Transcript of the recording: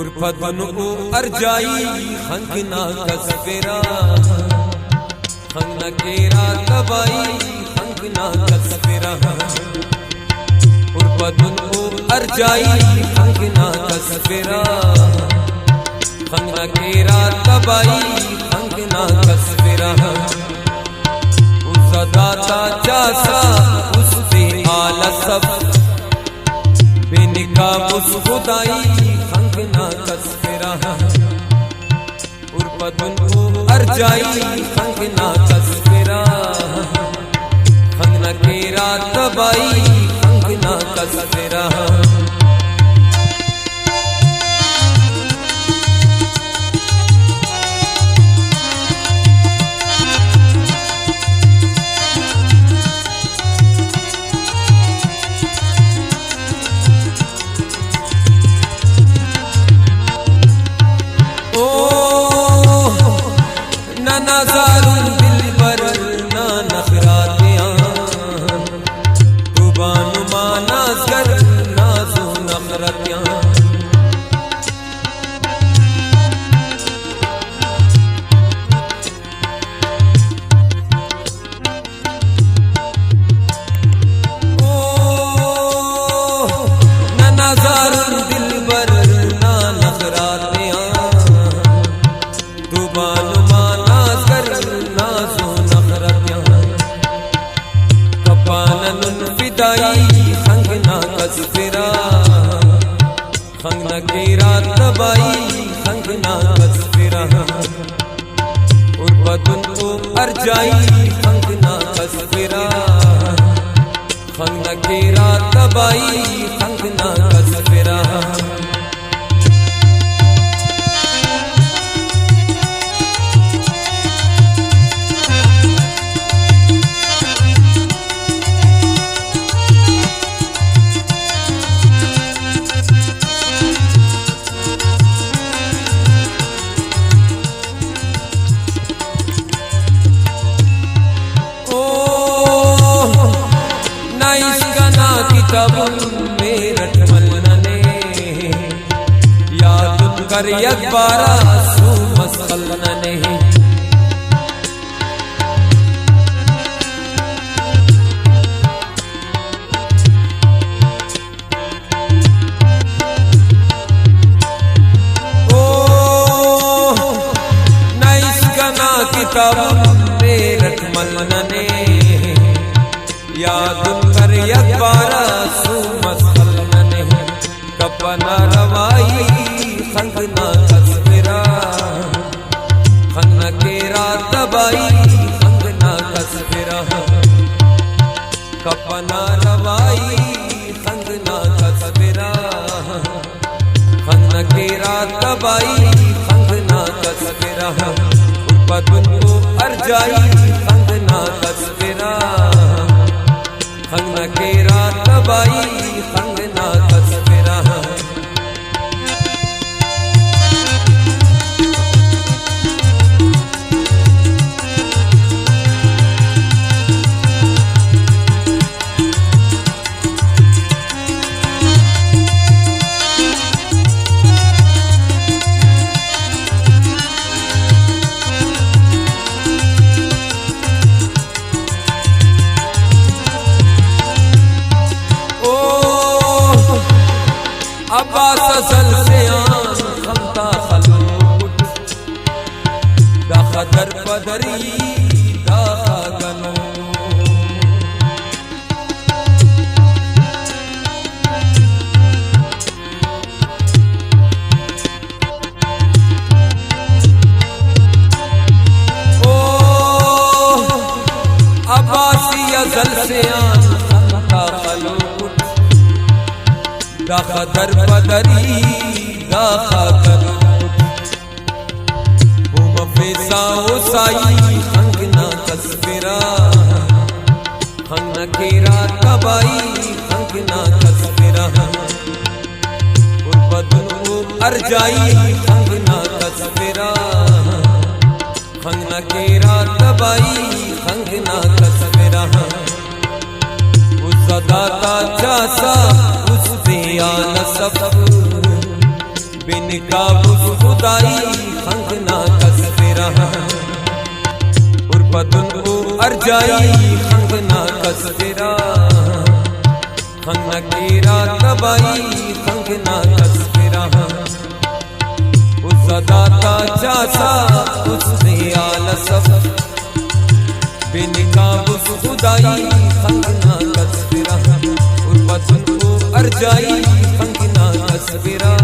उर्फतन को अर्जाई हंगना कसफेरा हंगना केरा तबाई हंगना कसफेरा उर्फतन को अर्जाई हंगना कसफेरा हंगना केरा तबाई हंगना कसफेरा उस दाता चासा उस पे आला सब बेनिका उस खुदाई हंगना कसफेरा उर्फतन को अर्जाई हंगना कसफेरा हंगना केरा तबाई हंगना कसफेरा नज़ारुल दिल पर ना नखरातियां जुबान माना कर नाज़ो नफरतियां नज़ारुल दिल पर ना नखरातियां जुबान हंगना कसफेरा हंगना केरा तबाई हंगना कसफेरा उर्फतन को अर्जाई हंगना कसफेरा हंगना केरा तबाई हंगना कसफेरा किताबुल मेरठ मलने याद कर यकबारा सू मसलने ओ नाइस गना किताबुल मेरठ मलने याद कर यकबारा सू मसलने कपना रवाई हंगना कसफेरा हंगना केरा तबाई हंगना कसफेरा कपना रवाई हंगना कसफेरा हंगना केरा तबाई हंगना कसफेरा उर्फतन को अर्जाई हंगना कसफेरा हंगना केरा तबाई हंगना कसफेरा अब्बास असल से आन खमता खलूट दाखा दर पदरी दाखा गनो ओ अब्बासी असल से आन खमता खलूट दाखा दर पदरी दाखा गनो फेसाओ साई हंगना कसफेरा हंगना केरा तबाई हंगना कसफेरा उर्फतन को अर्जाई हंगना कसफेरा हंगना केरा तबाई हंगना कसफेरा उस दाता चासा उस पे आला सब बिन काबुस खुदाई खंगना कसफिरा उर्बतुन को अर्जाई खंगना कसफिरा खंगना कीरा तबाई खंगना कसफिरा उज़दाता चासा उसने आलसफ बिन काबुस खुदाई खंगना कसफिरा उर्बतुन को अर्जाई खंगना कसफिरा